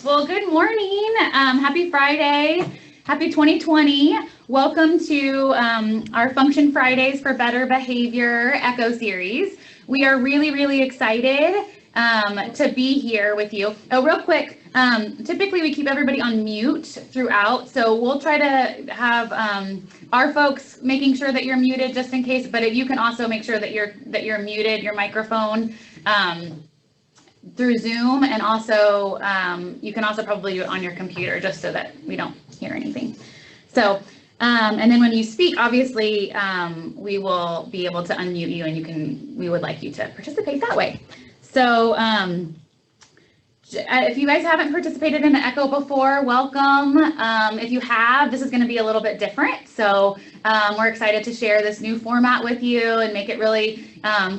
Well, good morning. Happy Friday. Happy 2020. Welcome to our Function Fridays for Better Behavior Echo series. We are really excited to be here with you. Oh, real quick, typically we keep everybody on mute throughout, so we'll try to have our folks making sure that you're muted just in case, but if you can also make sure that you're muted, your microphone, through Zoom, and also you can also probably do it on your computer just so that we don't hear anything. So, and then when you speak, obviously, we will be able to unmute you, and we would like you to participate that way. So, if you guys haven't participated in the Echo before, welcome. If you have, this is going to be a little bit different. So we're excited to share this new format with you and make it really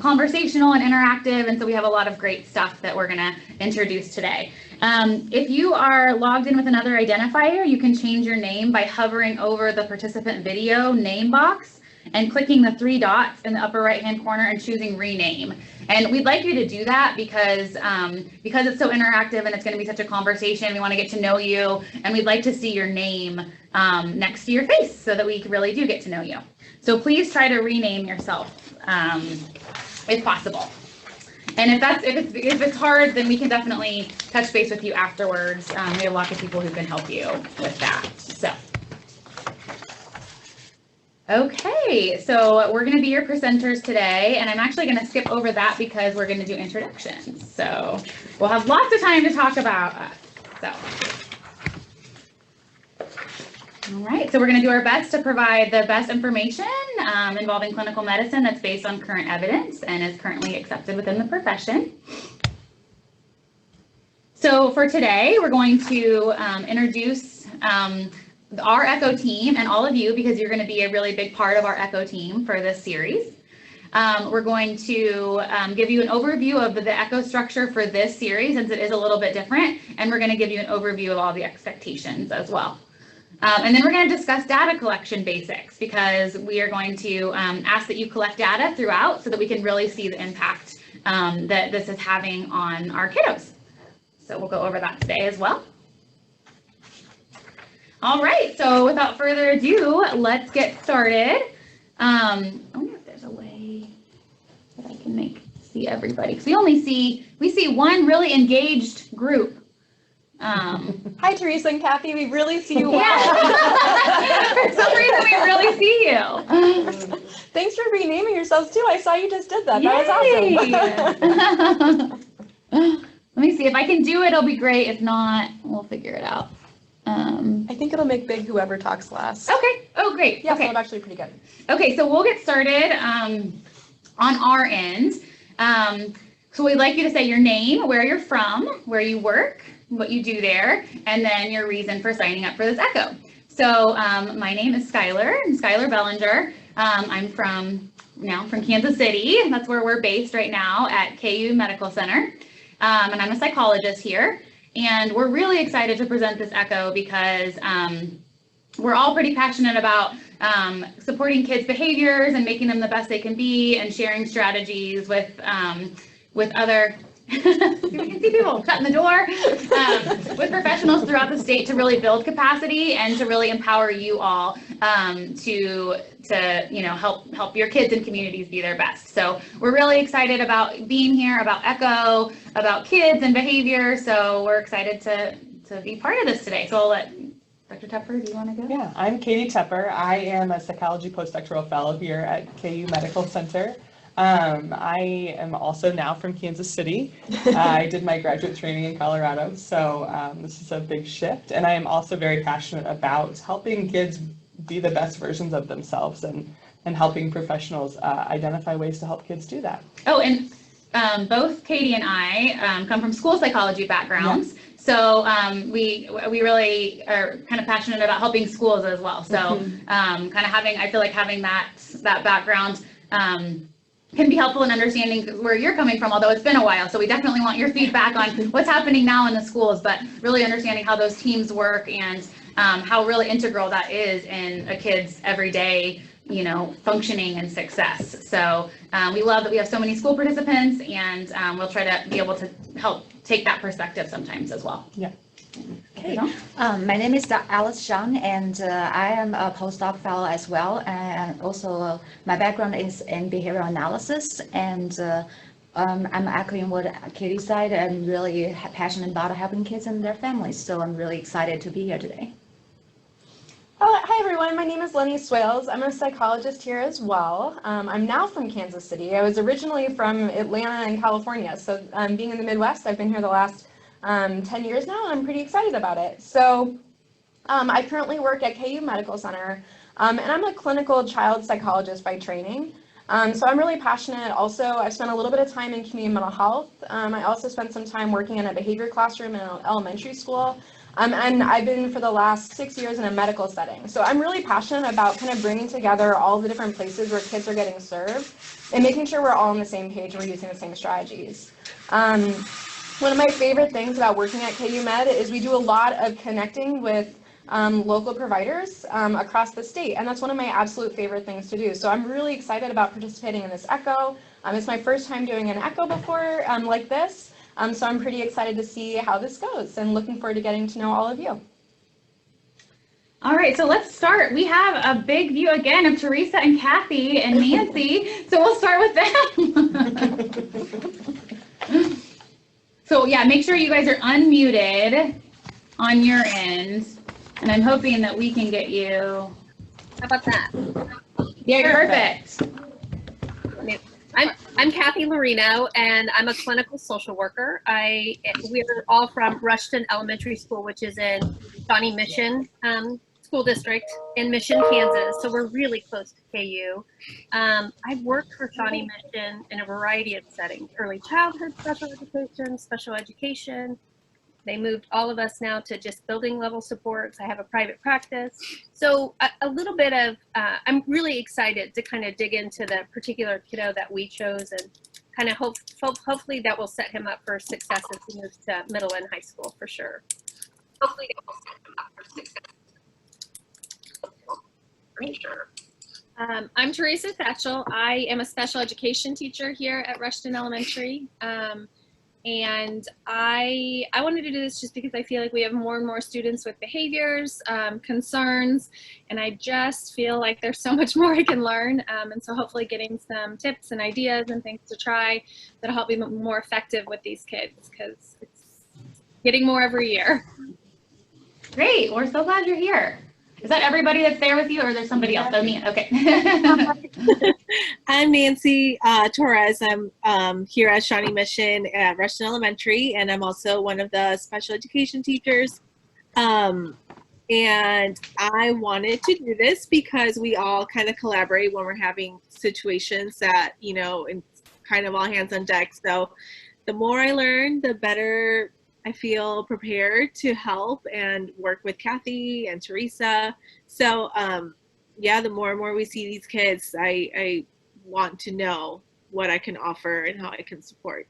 conversational and interactive. And so we have a lot of great stuff that we're going to introduce today. If you are logged in with another identifier, you can change your name by hovering over the participant video name box and clicking the 3 dots in the upper right-hand corner and choosing rename. And we'd like you to do that because it's so interactive and it's going to be such a conversation. We want to get to know you, and we'd like to see your name next to your face so that we really do get to know you. So please try to rename yourself if possible. And if it's hard, then we can definitely touch base with you afterwards. We have lots of people who can help you with that. So. Okay, so we're going to be your presenters today, and I'm actually going to skip over that because we're going to do introductions. So we'll have lots of time to talk about us. All right, so we're going to do our best to provide the best information involving clinical medicine that's based on current evidence and is currently accepted within the profession. So for today, we're going to introduce our Echo team and all of you, because you're going to be a really big part of our Echo team for this series. We're going to give you an overview of the Echo structure for this series, since it is a little bit different, and we're going to give you an overview of all the expectations as well. And then we're going to discuss data collection basics, because we are going to ask that you collect data throughout so that we can really see the impact that this is having on our kiddos. So we'll go over that today as well. All right, so without further ado, let's get started. I wonder if there's a way that I can see everybody, because we see one really engaged group. Hi, Teresa and Kathy. We really see you well. Yeah. For some reason, we really see you. Thanks for renaming yourselves too. I saw you just did that. Yay. That was awesome. Let me see if I can do it. It'll be great. If not, we'll figure it out. I think it'll make big whoever talks last. Okay. Oh, great. Yeah, okay. So I'm actually pretty good. Okay, so we'll get started on our end. So we'd like you to say your name, where you're from, where you work, what you do there, and then your reason for signing up for this Echo. So my name is Skylar. I'm Skylar Bellinger. I'm from Kansas City. That's where we're based right now at KU Medical Center. And I'm a psychologist here. And we're really excited to present this Echo because we're all pretty passionate about supporting kids' behaviors and making them the best they can be, and sharing strategies with other you can see people shutting the door with professionals throughout the state to really build capacity and to really empower you all to help your kids and communities be their best. So we're really excited about being here, about Echo, about kids and behavior. So we're excited to be part of this today. So I'll let Dr. Tepper, do you want to go? Yeah, I'm Katie Tepper. I am a psychology postdoctoral fellow here at KU Medical Center. I am also now from Kansas City. I did my graduate training in Colorado, so this is a big shift. And I am also very passionate about helping kids be the best versions of themselves and helping professionals identify ways to help kids do that. Oh, and both Katie and I come from school psychology backgrounds. Yeah. So we really are kind of passionate about helping schools as well. So I feel like having that background can be helpful in understanding where you're coming from, although it's been a while. So we definitely want your feedback on what's happening now in the schools, but really understanding how those teams work and how really integral that is in a kid's everyday, functioning and success. So we love that we have so many school participants, and we'll try to be able to help take that perspective sometimes as well. Yeah. Okay. My name is Alice Shang, and I am a postdoc fellow as well. And also, my background is in behavioral analysis, and I'm actually in what Katie said, and really passionate about helping kids and their families. So I'm really excited to be here today. Hi everyone, my name is Leni Swails. I'm a psychologist here as well. I'm now from Kansas City. I was originally from Atlanta in California. So being in the Midwest, I've been here the last 10 years now, and I'm pretty excited about it. So I currently work at KU Medical Center, and I'm a clinical child psychologist by training. So I'm really passionate. Also, I've spent a little bit of time in community mental health. I also spent some time working in a behavior classroom in an elementary school. And I've been for the last 6 years in a medical setting. So I'm really passionate about kind of bringing together all the different places where kids are getting served and making sure we're all on the same page and we're using the same strategies. One of my favorite things about working at KU Med is we do a lot of connecting with local providers across the state, and that's one of my absolute favorite things to do. So I'm really excited about participating in this ECHO. It's my first time doing an ECHO before like this. So I'm pretty excited to see how this goes and looking forward to getting to know all of you. All right, so let's start. We have a big view again of Teresa and Kathy and Nancy. So we'll start with them. So yeah, make sure you guys are unmuted on your end. And I'm hoping that we can get you. How about that? Yeah, perfect. I'm Kathy Lorino, and I'm a clinical social worker. We're all from Rushton Elementary School, which is in Shawnee Mission School District in Mission, Kansas. So we're really close to KU. I've worked for Shawnee Mission in a variety of settings: early childhood special education. They moved all of us now to just building level supports. I have a private practice. So a little bit of, I'm really excited to kind of dig into the particular kiddo that we chose, and kind of hopefully that will set him up for success as he moves to middle and high school for sure. Hopefully that will set him up for success for sure. I'm Teresa Thatchell. I am a special education teacher here at Rushton Elementary. And I wanted to do this just because I feel like we have more and more students with behaviors, concerns, and I just feel like there's so much more I can learn. And so hopefully getting some tips and ideas and things to try that'll help me be more effective with these kids, because it's getting more every year. Great, we're so glad you're here. Is that everybody that's there with you, or there's somebody else? Oh, me. Okay. I'm Nancy Torres. I'm here at Shawnee Mission at Rushton Elementary, and I'm also one of the special education teachers. And I wanted to do this because we all kind of collaborate when we're having situations that, you know, and kind of all hands on deck. So the more I learn, the better I feel prepared to help and work with Kathy and Teresa. So yeah, the more and more we see these kids, I want to know what I can offer and how I can support.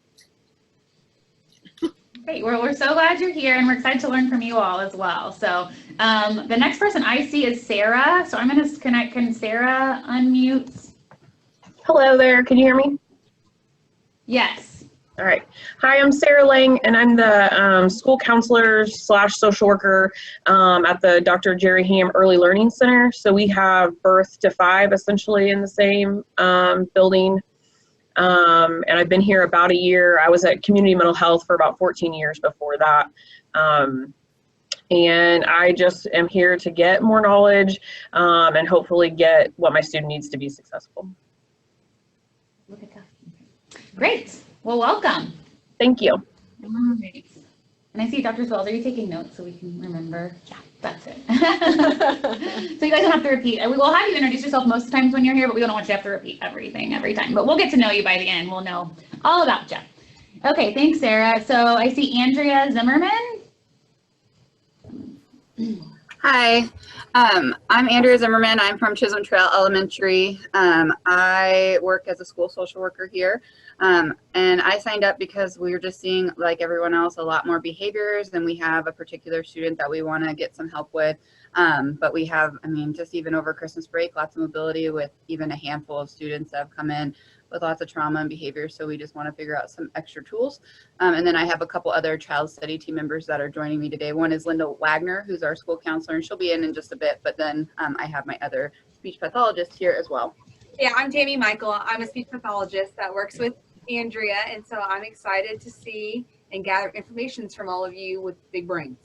Great, we're so glad you're here, and we're excited to learn from you all as well. So the next person I see is Sarah. So I'm going to connect. Can Sarah unmute? Hello there, can you hear me? Yes. All right. Hi, I'm Sarah Lang, and I'm the school counselor / social worker at the Dr. Jerry Ham Early Learning Center. So we have birth to 5 essentially in the same building. And I've been here about a year. I was at community mental health for about 14 years before that. And I just am here to get more knowledge and hopefully get what my student needs to be successful. Look at that. Great. Well, welcome. Thank you. All right. And I see Dr. Swails, are you taking notes so we can remember? Yeah, that's it. So you guys don't have to repeat. We will have you introduce yourself most times when you're here, but we don't want you to have to repeat everything every time. But we'll get to know you by the end. We'll know all about you. Okay, thanks, Sarah. So I see Andrea Zimmerman. Hi, I'm Andrea Zimmerman. I'm from Chisholm Trail Elementary. I work as a school social worker here. And I signed up because we were just seeing, like everyone else, a lot more behaviors, and we have a particular student that we want to get some help with. But we have, I mean, just even over Christmas break, lots of mobility with even a handful of students that have come in with lots of trauma and behavior. So we just want to figure out some extra tools. And then I have a couple other child study team members that are joining me today. One is Linda Wagner, who's our school counselor, and she'll be in just a bit. But then I have my other speech pathologist here as well. Yeah, I'm Jamie Michael. I'm a speech pathologist that works with Andrea, and so I'm excited to see and gather information from all of you with big brains.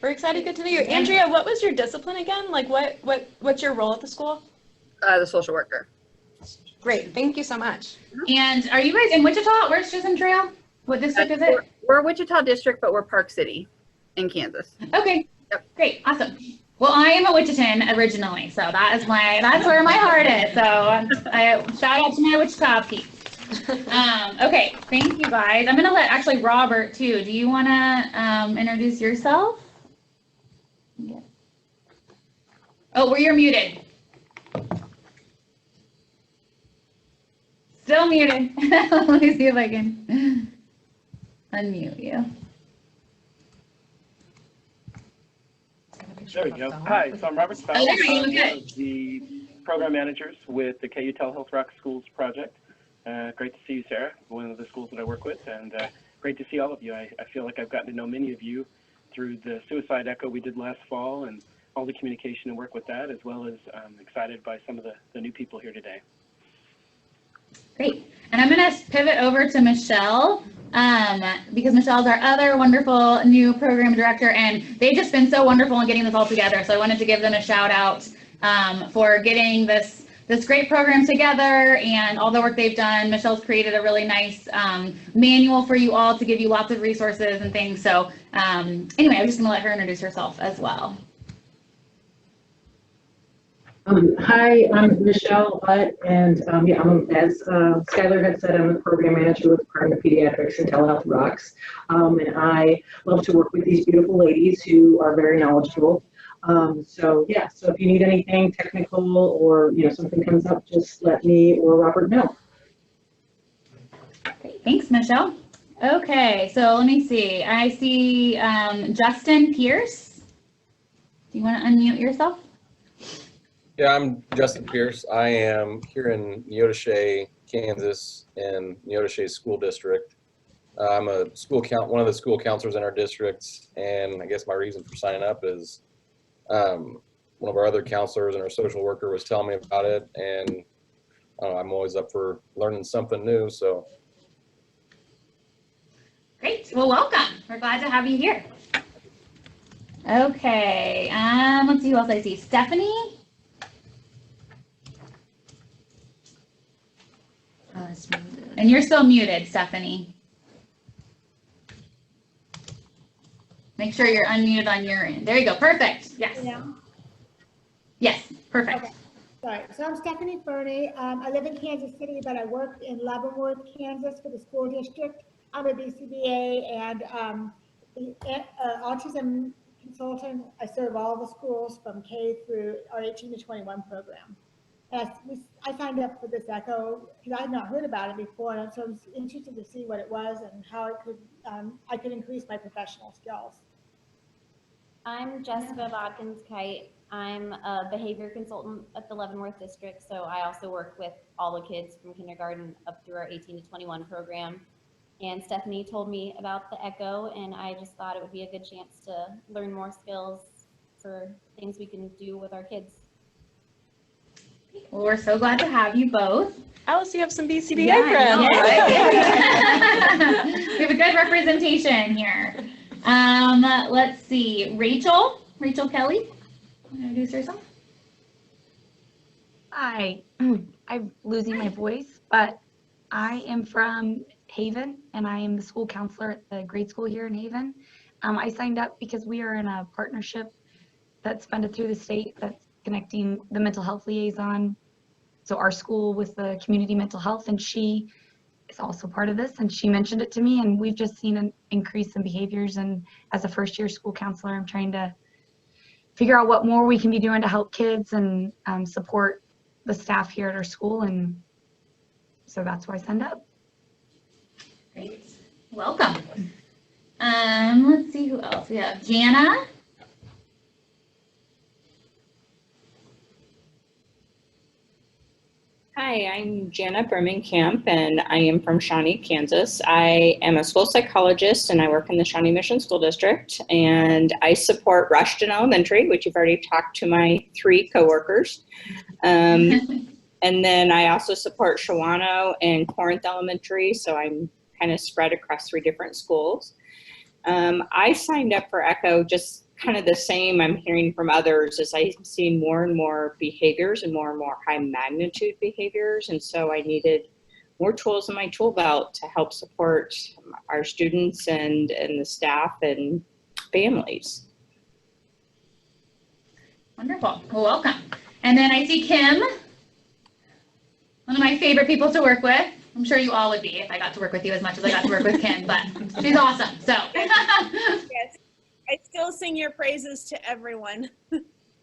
We're excited. Good to meet you. Andrea, what was your discipline again? Like what's your role at the school? The social worker. Great. Thank you so much. And are you guys in Wichita? Where's Chisholm Trail? What district is it? We're Wichita district, but we're Park City in Kansas. Okay. Yep. Great. Awesome. Well, I am a Wichitan originally, so that's where my heart is. So I shout out to my Wichita peeps. Okay. Thank you guys. I'm gonna let actually Robert too. Do you want to introduce yourself? Yeah. Oh, you're muted. Still muted. Let me see if I can unmute you. There we go. Hi, so I'm Robert Spout. Oh, there you go. I'm Okay. one of the program managers with the KU Telehealth Rock Schools project. Great to see you, Sarah, one of the schools that I work with, and great to see all of you. I feel like I've gotten to know many of you through the suicide echo we did last fall and all the communication and work with that, as well as excited by some of the new people here today. Great. And I'm going to pivot over to Michelle because Michelle's our other wonderful new program director, and they've just been so wonderful in getting this all together. So I wanted to give them a shout out for getting this great program together and all the work they've done. Michelle's created a really nice manual for you all to give you lots of resources and things. So anyway, I'm just going to let her introduce herself as well. Hi, I'm Michelle Butt, and as Skylar had said, I'm the program manager with Department of Pediatrics and Telehealth Rocks, and I love to work with these beautiful ladies who are very knowledgeable. So if you need anything technical or something comes up, just let me or Robert know. Great. Thanks, Michelle. Okay, so let me see. I see Justin Pierce. Do you want to unmute yourself? Yeah, I'm Justin Pierce. I am here in Neodesha, Kansas, in Neodesha School District. I'm one of the school counselors in our district, and I guess my reason for signing up is one of our other counselors and our social worker was telling me about it, and I'm always up for learning something new. So, great. Well, welcome. We're glad to have you here. Okay. Let's see who else I see. Stephanie. And you're still muted, Stephanie. Make sure you're unmuted on your end. There you go. Perfect. Yes. Yeah. Yes. Perfect. Okay. Sorry. So I'm Stephanie Fernie. I live in Kansas City, but I work in Leavenworth, Kansas for the school district. I'm a BCBA and autism consultant. I serve all the schools from K through our 18 to 21 program. I signed up for this ECHO because I had not heard about it before, and so I was interested to see what it was and how I could increase my professional skills. I'm Jessica Bodkins-Kite. I'm a behavior consultant at the Leavenworth district, so I also work with all the kids from kindergarten up through our 18 to 21 program. And Stephanie told me about the ECHO, and I just thought it would be a good chance to learn more skills for things we can do with our kids. Well, we're so glad to have you both. Alice, you have some BCBA friends. Yeah. We have a good representation here. Let's see. Rachel Kelly, introduce yourself. Hi, I'm losing my voice, but I am from Haven, and I am the school counselor at the grade school here in Haven. I signed up because we are in a partnership that's funded through the state that's connecting the mental health liaison, so our school with the community mental health, and she is also part of this, and she mentioned it to me, and we've just seen an increase in behaviors. And as a first-year school counselor, I'm trying to figure out what more we can be doing to help kids and support the staff here at our school, and so that's why I signed up. Great. Welcome. Let's see who else we have. Jana. Hi, Hi, I'm Jana Birmingham, and I am from Shawnee, Kansas. I am a school psychologist, and I work in the Shawnee Mission School District, and I support Rushton Elementary, which you've already talked to my 3 coworkers. And then I also support Shawano and Corinth Elementary, so I'm kind of spread across 3 different schools. I signed up for ECHO just kind of the same I'm hearing from others as I see more and more behaviors and more high magnitude behaviors. And so I needed more tools in my tool belt to help support our students and the staff and families. Wonderful. Well, welcome. And then I see Kim, one of my favorite people to work with. I'm sure you all would be if I got to work with you as much as I got to work with Kim, but she's awesome. So. Yes, I still sing your praises to everyone.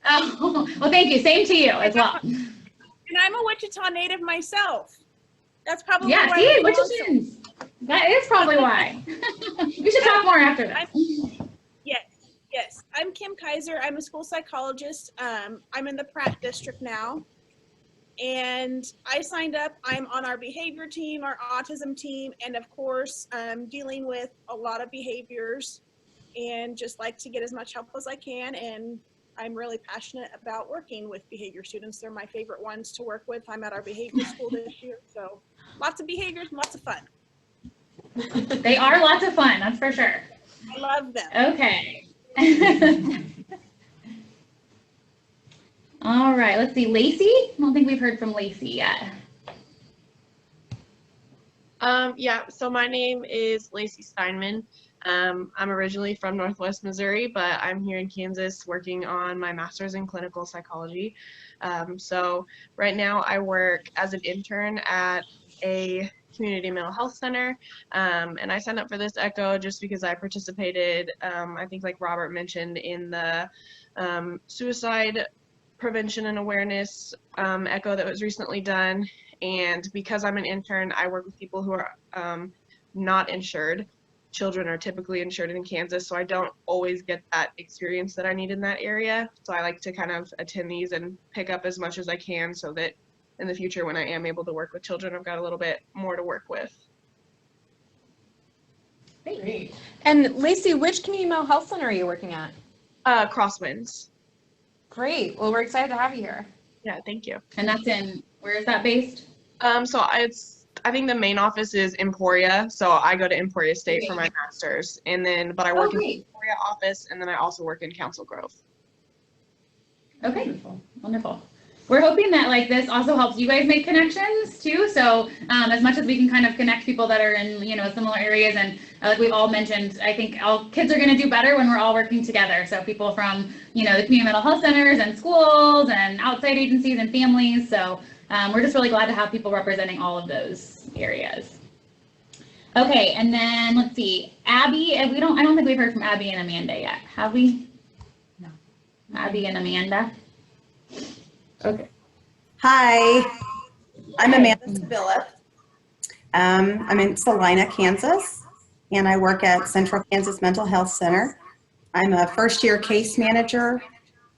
Oh, well, thank you. Same to you as well. And I'm a Wichita native myself. That's probably yeah. why. See, Wichitans. That is probably why. We should talk more after this. Yes. I'm Kim Kaiser. I'm a school psychologist. I'm in the Pratt district now. And I signed up. I'm on our behavior team, our autism team, and of course, dealing with a lot of behaviors and just like to get as much help as I can. And I'm really passionate about working with behavior students. They're my favorite ones to work with. I'm at our behavior school this year, so lots of behaviors and lots of fun. They are lots of fun, that's for sure. I love them. Okay. All right, let's see, Lacey? I don't think we've heard from Lacey yet. Yeah, so my name is Lacey Steinman. I'm originally from Northwest Missouri, but I'm here in Kansas working on my master's in clinical psychology. So right now I work as an intern at a community mental health center, and I signed up for this ECHO just because I participated, I think like Robert mentioned, in the suicide prevention and awareness ECHO that was recently done. And because I'm an intern, I work with people who are not insured. Children are typically insured in Kansas, so I don't always get that experience that I need in that area. So I like to kind of attend these and pick up as much as I can so that in the future when I am able to work with children, I've got a little bit more to work with. Great. And Lacey, which community mental health center are you working at? Crosswinds. Great. Well, we're excited to have you here. Yeah, thank you. And that's in, where is that based? So I think the main office is Emporia, so I go to Emporia State for my master's, but I work in the Emporia office, and then I also work in Council Grove. Okay, wonderful. We're hoping that like this also helps you guys make connections too. So as much as we can kind of connect people that are in, similar areas, and like we've all mentioned, I think all kids are going to do better when we're all working together. So people from, the community mental health centers and schools and outside agencies and families. So we're just really glad to have people representing all of those areas. Okay, and then let's see, Abby. I don't think we've heard from Abby and Amanda yet, have we? No. Abby and Amanda. Okay. Hi, I'm Amanda Sevilla. I'm in Salina, Kansas, and I work at Central Kansas Mental Health Center. I'm a first-year case manager.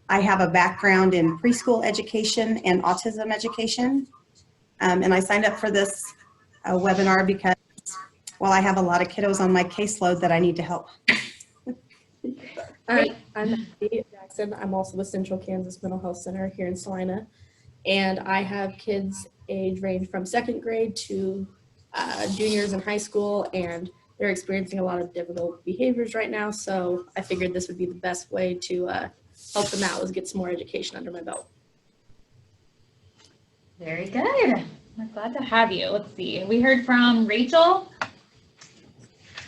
I have a background in preschool education and autism education, and I signed up for this webinar because, well, I have a lot of kiddos on my caseload that I need to help. I'm Abby Jackson. I'm also with Central Kansas Mental Health Center here in Salina, and I have kids age range from 2nd grade to juniors in high school, and they're experiencing a lot of difficult behaviors right now, so I figured this would be the best way to help them out, is get some more education under my belt. Very good. We're glad to have you. Let's see. We heard from Rachel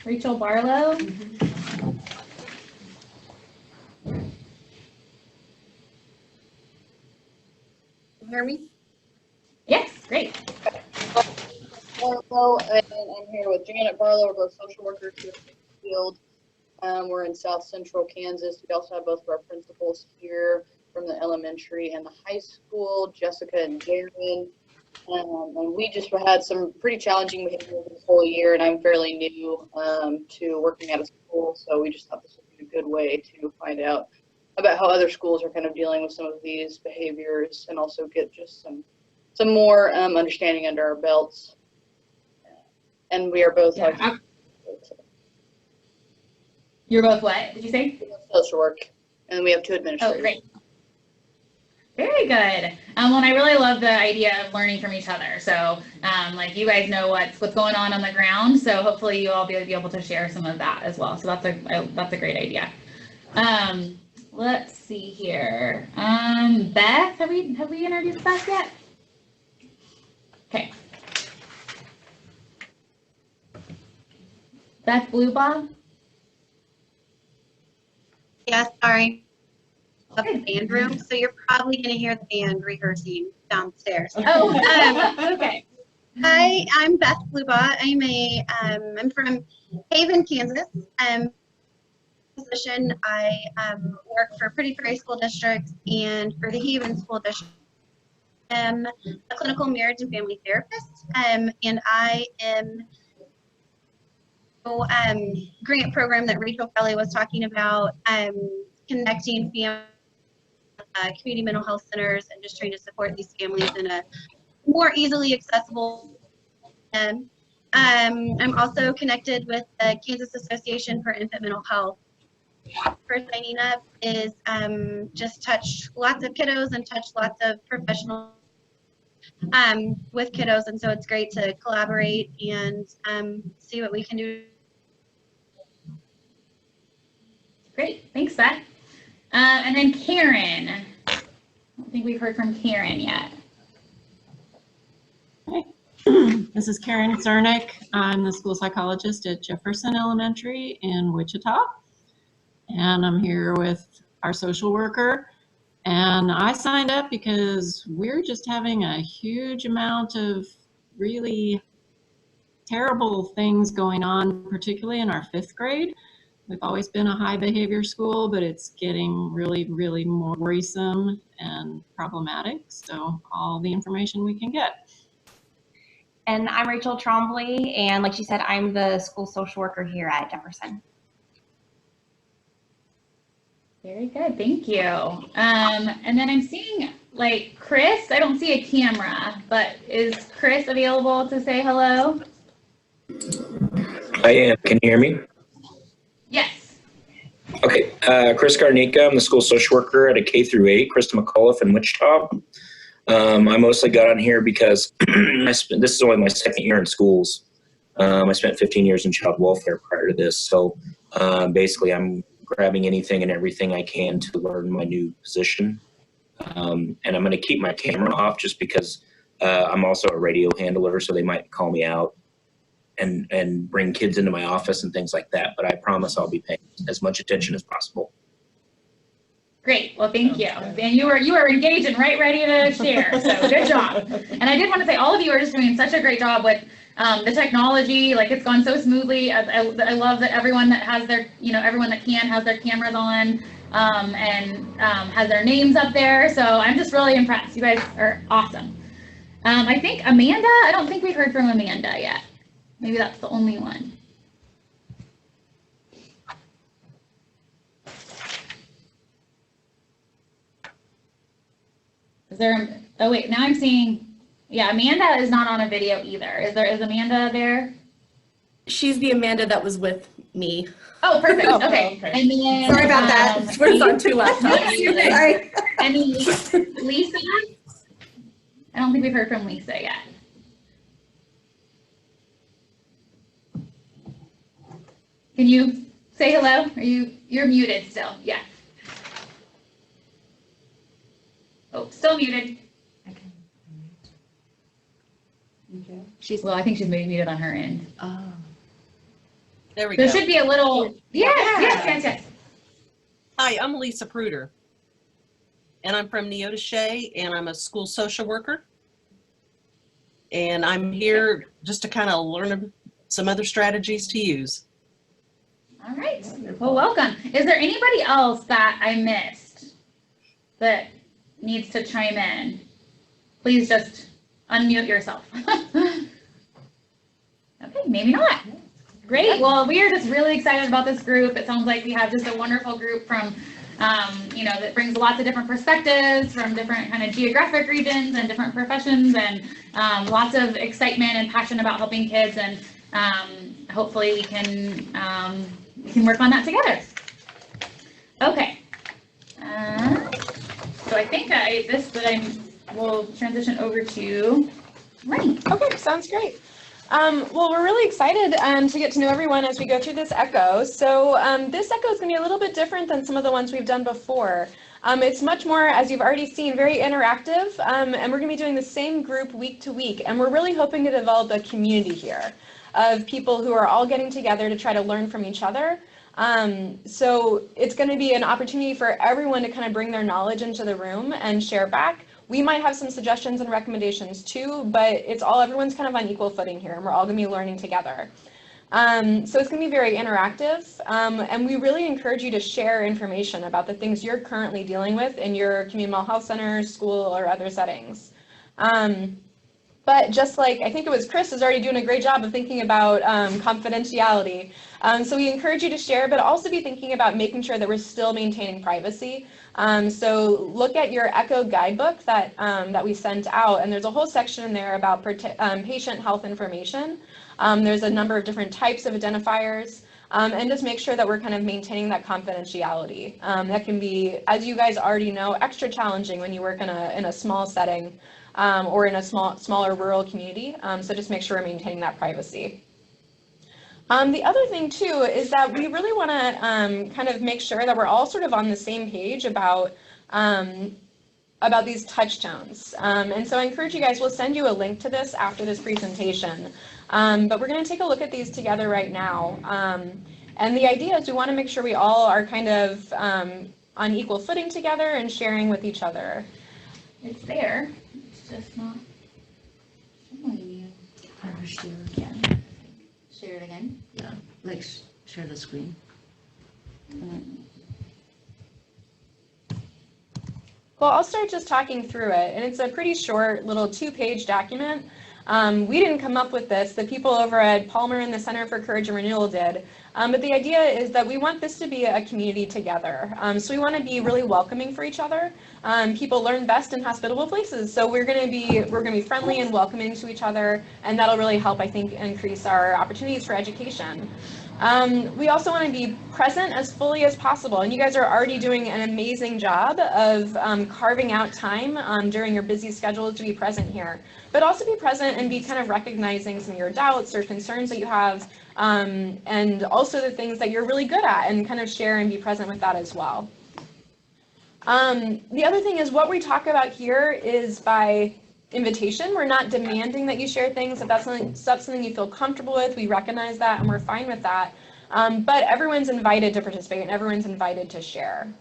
Barlow. Hear me? Yes, great. Hello, and I'm here with Janet Barlow, our social worker here in the field. We're in South Central Kansas. We also have both of our principals here from the elementary and the high school, Jessica and Jaron. And we just had some pretty challenging behavior this whole year, and I'm fairly new to working at a school, so we just thought this would be a good way to find out about how other schools are kind of dealing with some of these behaviors and also get just some some more understanding under our belts. And we are both You're both what? Did you say? Social work, and then we have 2 administrators. Oh, great. Very good. Well, and I really love the idea of learning from each other. So, like you guys know what's going on the ground. So hopefully you all be able to share some of that as well. So that's a great idea. Let's see here. Beth, have we introduced Beth yet? Okay. Beth Bluebaugh? Yeah, sorry. Up in the band room, so you're probably going to hear the band rehearsing downstairs. Oh, okay. Hi, I'm Beth Bluebaugh. I'm from Haven, Kansas. Position. I work for Pretty Prairie School District and for the Haven School District. I'm a clinical marriage and family therapist, and I am grant program that Rachel Kelly was talking about, connecting family, community mental health centers, and just trying to support these families in a more easily accessible. I'm also connected with the Kansas Association for Infant Mental Health. For signing up is just touch lots of kiddos and touch lots of professionals with kiddos, and so it's great to collaborate and see what we can do. Great, thanks, Beth. And then Karen. I don't think we've heard from Karen yet. Hi, this is Karen Zernick. I'm the school psychologist at Jefferson Elementary in Wichita. And I'm here with our social worker. And I signed up because we're just having a huge amount of really terrible things going on, particularly in our 5th grade. We've always been a high behavior school, but it's getting really, really more worrisome and problematic. So all the information we can get. And I'm Rachel Trombley, and like she said, I'm the school social worker here at Jefferson. Very good, thank you. And then I'm seeing like Chris, I don't see a camera, but is Chris available to say hello? I am, can you hear me? Yes. Okay, Chris Garnica, I'm the school social worker at a K-8, Krista McAuliffe in Wichita. I mostly got on here because this is only my 2nd year in schools. I spent 15 years in child welfare prior to this, so basically I'm grabbing anything and everything I can to learn my new position. And I'm going to keep my camera off just because I'm also a radio handler, so they might call me out and bring kids into my office and things like that. But I promise I'll be paying as much attention as possible. Great, well, thank you. And you are engaged and ready to share, so good job. And I did want to say all of you are just doing such a great job with the technology, like it's gone so smoothly. I love that everyone that has their, everyone that can has their cameras on and has their names up there. So I'm just really impressed. You guys are awesome. I think Amanda, I don't think we've heard from Amanda yet. Maybe that's the only one. Is there, oh wait, now I'm seeing, yeah, Amanda is not on a video either. Is Amanda there? She's the Amanda that was with me. Oh, perfect. Okay. And then, sorry about that. We're on 2 laptops. Sorry. And then Lisa. I don't think we've heard from Lisa yet. Can you say hello? You're muted still? Yeah. Oh, still muted. Okay. Well, I think she's maybe muted on her end. Oh. There we go. There should be a little, yes. Hi, I'm Lisa Pruder. And I'm from Neodesha, and I'm a school social worker. And I'm here just to kind of learn some other strategies to use. All right. Well, welcome. Is there anybody else that I missed that needs to chime in? Please just unmute yourself. Okay, maybe not. Great. Well, we are just really excited about this group. It sounds like we have just a wonderful group from you know, that brings lots of different perspectives from different kind of geographic regions and different professions, and lots of excitement and passion about helping kids, and hopefully we can work on that together. Okay. So I think we'll transition over to Leni. Okay, sounds great. Well, we're really excited to get to know everyone as we go through this echo. So this echo is going to be a little bit different than some of the ones we've done before. It's much more, as you've already seen, very interactive, and we're going to be doing the same group week to week, and we're really hoping to develop a community here of people who are all getting together to try to learn from each other. So it's going to be an opportunity for everyone to kind of bring their knowledge into the room and share back. We might have some suggestions and recommendations too, but everyone's kind of on equal footing here, and we're all going to be learning together. So it's going to be very interactive, and we really encourage you to share information about the things you're currently dealing with in your community mental health center, school, or other settings. But just like, I think it was Chris is already doing a great job of thinking about confidentiality. So we encourage you to share, but also be thinking about making sure that we're still maintaining privacy. So look at your ECHO guidebook that we sent out, and there's a whole section in there about patient health information. There's a number of different types of identifiers, and just make sure that we're kind of maintaining that confidentiality. That can be, as you guys already know, extra challenging when you work in a small setting or in a smaller rural community. So just make sure we're maintaining that privacy. The other thing too is that we really want to kind of make sure that we're all sort of on the same page about these touchstones. And so I encourage you guys, we'll send you a link to this after this presentation. But we're going to take a look at these together right now. And the idea is we want to make sure we all are kind of on equal footing together and sharing with each other. It's there, it's just not showing you. I'll share again. Share it again? Yeah, like share the screen. Well, I'll start just talking through it, and it's a pretty short little 2-page document. We didn't come up with this, the people over at Palmer and the Center for Courage and Renewal did, but the idea is that we want this to be a community together. So we want to be really welcoming for each other. People learn best in hospitable places, so we're going to be friendly and welcoming to each other, and that'll really help, I think, increase our opportunities for education. We also want to be present as fully as possible, and you guys are already doing an amazing job of carving out time during your busy schedule to be present here, but also be present and be kind of recognizing some of your doubts or concerns that you have, and also the things that you're really good at, and kind of share and be present with that as well. The other thing is what we talk about here is by invitation. We're not demanding that you share things. If that's something you feel comfortable with, we recognize that and we're fine with that. But everyone's invited to participate and everyone's invited to share.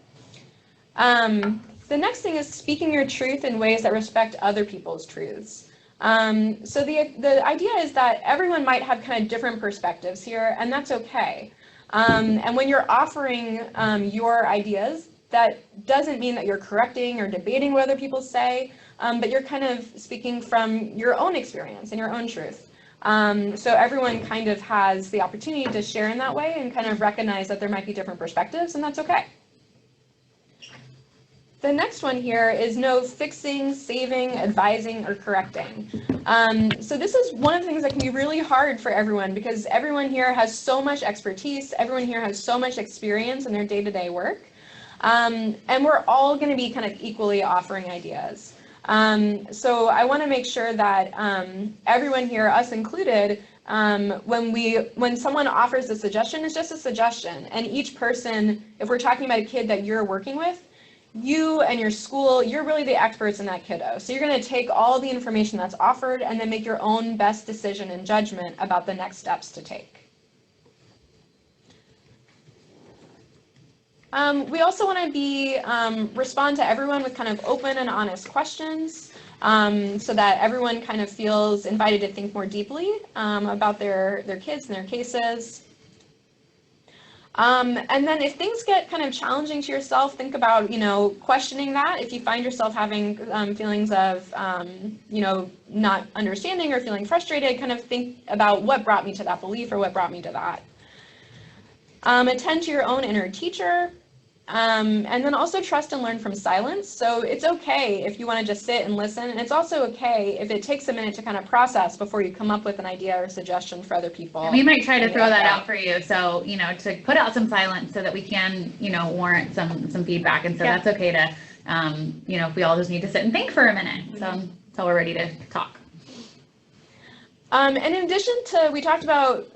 The next thing is speaking your truth in ways that respect other people's truths. So the idea is that everyone might have kind of different perspectives here, and that's okay. And when you're offering your ideas, that doesn't mean that you're correcting or debating what other people say, but you're kind of speaking from your own experience and your own truth. So everyone kind of has the opportunity to share in that way and kind of recognize that there might be different perspectives, and that's okay. The next one here is no fixing, saving, advising, or correcting. So this is one of the things that can be really hard for everyone because everyone here has so much expertise, everyone here has so much experience in their day-to-day work, and we're all going to be kind of equally offering ideas. So I want to make sure that everyone here, us included, when someone offers a suggestion, it's just a suggestion. And each person, if we're talking about a kid that you're working with, you and your school, you're really the experts in that kiddo. So you're going to take all the information that's offered and then make your own best decision and judgment about the next steps to take. We also want to be respond to everyone with kind of open and honest questions so that everyone kind of feels invited to think more deeply about their kids and their cases. And then if things get kind of challenging to yourself, think about, questioning that. If you find yourself having feelings of, not understanding or feeling frustrated, kind of think about what brought me to that belief or what brought me to that. Attend to your own inner teacher. And then also trust and learn from silence. So it's okay if you want to just sit and listen. And it's also okay if it takes a minute to kind of process before you come up with an idea or suggestion for other people. And we might try to throw that out for you. So, you know, to put out some silence so that we can, you know, warrant some feedback. And so that's okay to, you know, if we all just need to sit and think for a minute. So until we're ready to talk. And in addition to, we talked about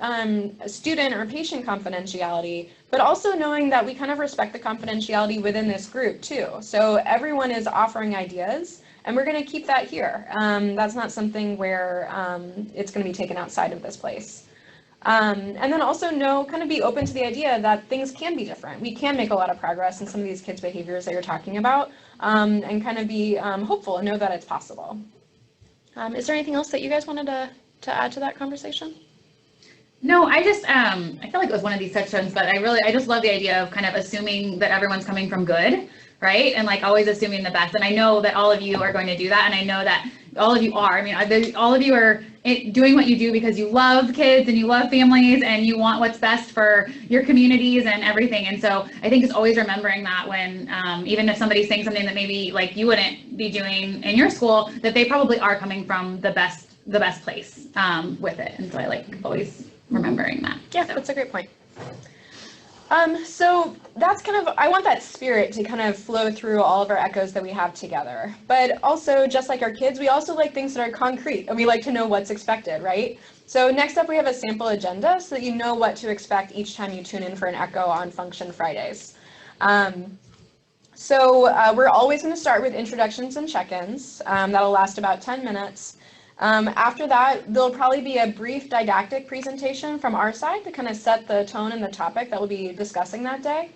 student or patient confidentiality, but also knowing that we kind of respect the confidentiality within this group too. So everyone is offering ideas, and we're going to keep that here. That's not something where it's going to be taken outside of this place. And then also kind of be open to the idea that things can be different. We can make a lot of progress in some of these kids' behaviors that you're talking about, and kind of be hopeful and know that it's possible. Is there anything else that you guys wanted to add to that conversation? No, I just, I feel like it was one of these sections, but I just love the idea of kind of assuming that everyone's coming from good, right? And like always assuming the best. And I know that all of you are going to do that. And I know that all of you are, I mean, all of you are doing what you do because you love kids and you love families and you want what's best for your communities and everything. And so I think it's always remembering that when, even if somebody's saying something that maybe like you wouldn't be doing in your school, that they probably are coming from the best place with it. And so I like always remembering that. Yeah, that's a great point. So that's kind of, I want that spirit to kind of flow through all of our echoes that we have together. But also, just like our kids, we also like things that are concrete, and we like to know what's expected, right? So next up, we have a sample agenda so that you know what to expect each time you tune in for an echo on Function Fridays. So we're always going to start with introductions and check-ins. That'll last about 10 minutes. After that, there'll probably be a brief didactic presentation from our side to kind of set the tone and the topic that we'll be discussing that day.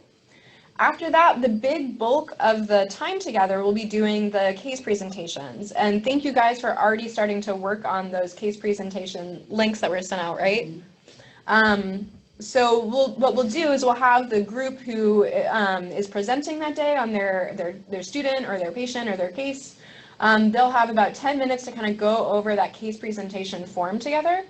After that, the big bulk of the time together will be doing the case presentations. And thank you guys for already starting to work on those case presentation links that were sent out, right? So what we'll do is we'll have the group who is presenting that day on their student or their patient or their case. They'll have about 10 minutes to kind of go over that case presentation form together.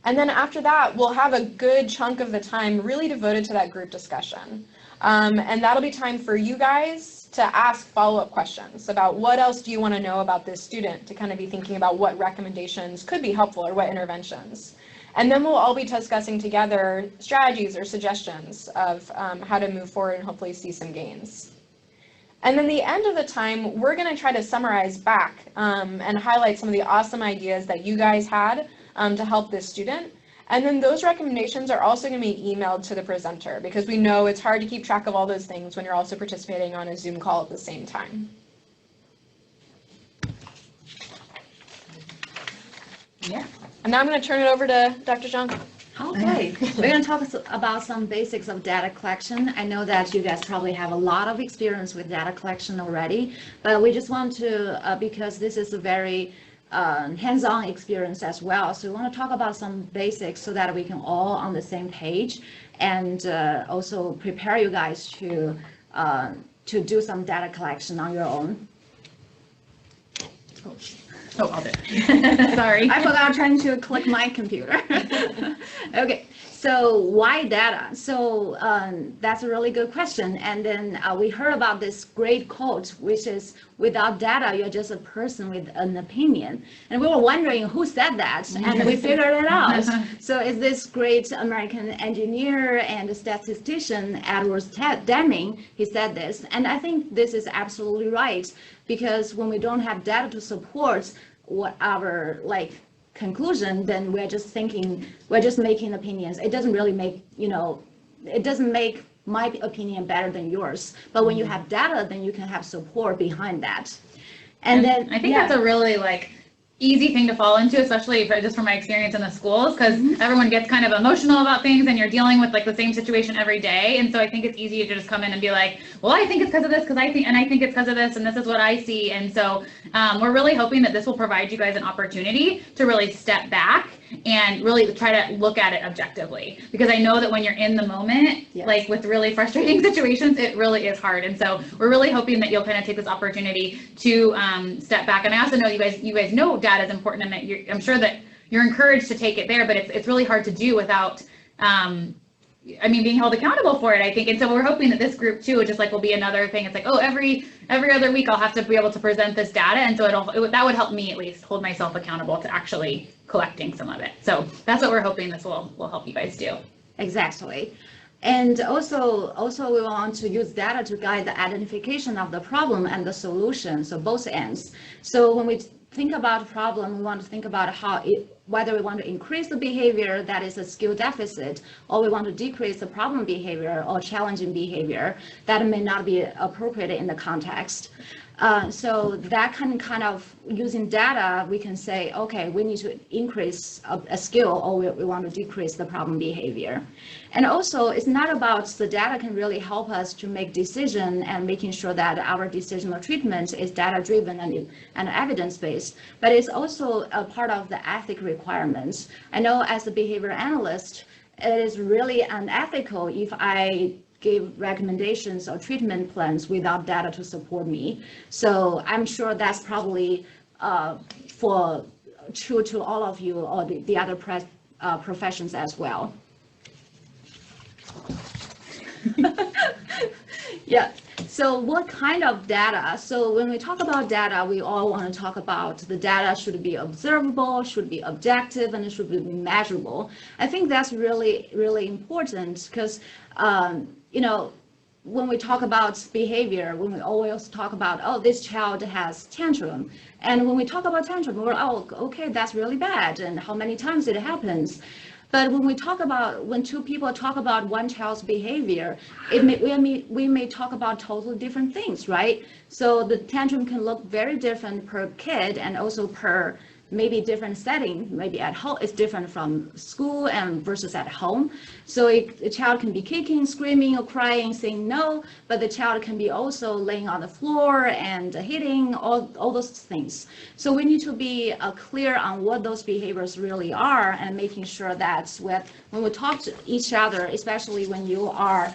And then after that, we'll have a good chunk of the time really devoted to that group discussion. And that'll be time for you guys to ask follow-up questions about what else do you want to know about this student, to kind of be thinking about what recommendations could be helpful or what interventions. And then we'll all be discussing together strategies or suggestions of how to move forward and hopefully see some gains. And then the end of the time, we're going to try to summarize back and highlight some of the awesome ideas that you guys had to help this student. And then those recommendations are also going to be emailed to the presenter because we know it's hard to keep track of all those things when you're also participating on a Zoom call at the same time. Yeah. And now I'm going to turn it over to Dr. Zhang. Okay, we're going to talk about some basics of data collection. I know that you guys probably have a lot of experience with data collection already, but we just want to, because this is a very hands-on experience as well, so we want to talk about some basics so that we can all on the same page and also prepare you guys to do some data collection on your own. Oh, I'll do it. Sorry. I forgot trying to click my computer. Okay, so why data? So that's a really good question. And then we heard about this great quote, which is, without data, you're just a person with an opinion. And we were wondering who said that, and we figured it out. So it's this great American engineer and statistician, Edward Deming, he said this. And I think this is absolutely right, because when we don't have data to support what our conclusion, then we're just making opinions. It doesn't really make, it doesn't make my opinion better than yours. But when you have data, then you can have support behind that. And then I think that's a really easy thing to fall into, especially just from my experience in the schools, because everyone gets kind of emotional about things and you're dealing with the same situation every day. And so I think it's easy to just come in and be like, well, I think it's because of this, I think it's because of this, and this is what I see. And so we're really hoping that this will provide you guys an opportunity to really step back and really try to look at it objectively, because I know that when you're in the moment, yes, with really frustrating situations, it really is hard. And so we're really hoping that you'll kind of take this opportunity to step back. And I also know you guys know data is important, and that I'm sure that you're encouraged to take it there, but it's really hard to do without being held accountable for it, I think. And so we're hoping that this group too, just like will be another thing. It's like, oh, every other week I'll have to be able to present this data. And so that would help me at least hold myself accountable to actually collecting some of it. So that's what we're hoping this will help you guys do. Exactly. And also we want to use data to guide the identification of the problem and the solution, so both ends. So when we think about a problem, we want to think about whether we want to increase the behavior that is a skill deficit, or we want to decrease the problem behavior or challenging behavior that may not be appropriate in the context. So that kind of using data, we can say, okay, we need to increase a skill, or we want to decrease the problem behavior. And also, it's not about the data can really help us to make decision and making sure that our decision or treatment is data-driven and evidence-based, but it's also a part of the ethic requirements. I know as a behavior analyst, it is really unethical if I give recommendations or treatment plans without data to support me. So I'm sure that's probably true to all of you or the other professions as well. Yeah. So what kind of data? So when we talk about data, we all want to talk about the data should be observable, should be objective, and it should be measurable. I think that's really, really important because, you know, when we talk about behavior, when we always talk about, oh, this child has tantrum. And when we talk about tantrum, we're, oh, okay, that's really bad. And how many times it happens? But when two people talk about one child's behavior, we may talk about totally different things, right? So the tantrum can look very different per kid and also per maybe different setting. Maybe at home it's different from school and versus at home. So a child can be kicking, screaming, or crying, saying no, but the child can be also laying on the floor and hitting, all those things. So we need to be clear on what those behaviors really are and making sure that when we talk to each other, especially when you are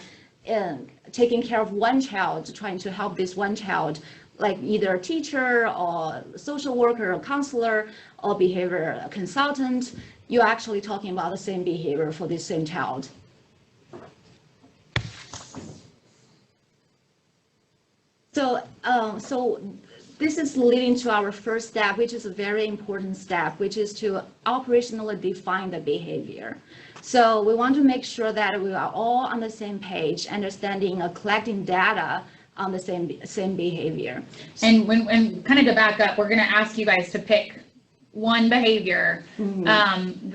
taking care of one child, trying to help this one child, like either a teacher or social worker or counselor or behavior consultant, you're actually talking about the same behavior for this same child. So, this is leading to our first step, which is a very important step, which is to operationally define the behavior. So we want to make sure that we are all on the same page, understanding or collecting data on the same behavior. And when kind of to back up, we're going to ask you guys to pick one behavior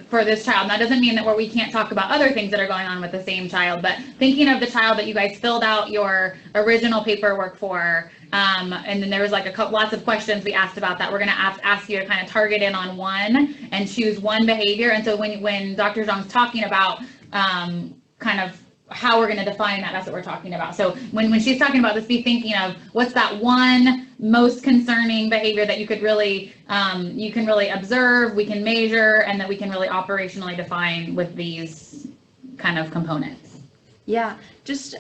for this child. That doesn't mean that we can't talk about other things that are going on with the same child, but thinking of the child that you guys filled out your original paperwork for, and then there was like lots of questions we asked about that. We're going to ask you to kind of target in on one and choose one behavior. And so when Dr. Zhang's talking about kind of how we're going to define that, that's what we're talking about. So when she's talking about this, be thinking of what's that one most concerning behavior that you could really, you can really observe, we can measure, and that we can really operationally define with these kind of components. Yeah, just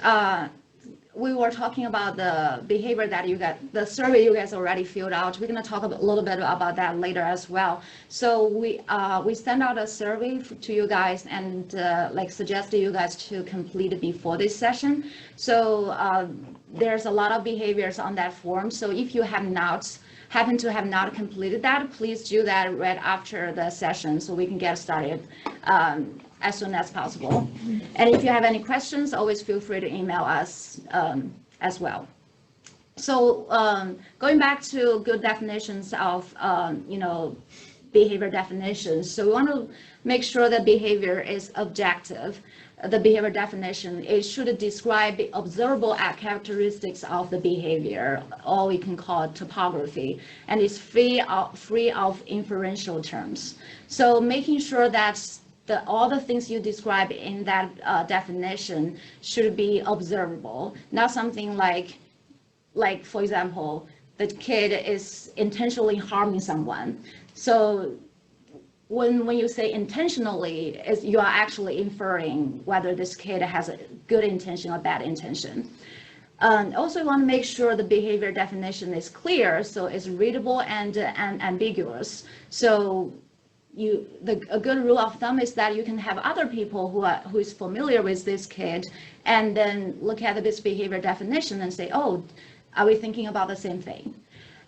we were talking about the behavior that the survey you guys already filled out. We're going to talk a little bit about that later as well. So we sent out a survey to you guys and suggested you guys to complete it before this session. So there's a lot of behaviors on that form. So if you happen to have not completed that, please do that right after the session so we can get started as soon as possible. And if you have any questions, always feel free to email us as well. So going back to good definitions of behavior definitions. So we want to make sure that behavior is objective. The behavior definition, it should describe the observable characteristics of the behavior, or we can call it topography, and it's free of inferential terms. So making sure that all the things you describe in that definition should be observable, not something like for example, the kid is intentionally harming someone. So when you say intentionally, you are actually inferring whether this kid has a good intention or bad intention. Also, you want to make sure the behavior definition is clear, so it's readable and ambiguous. So a good rule of thumb is that you can have other people who is familiar with this kid, and then look at this behavior definition and say, oh, are we thinking about the same thing?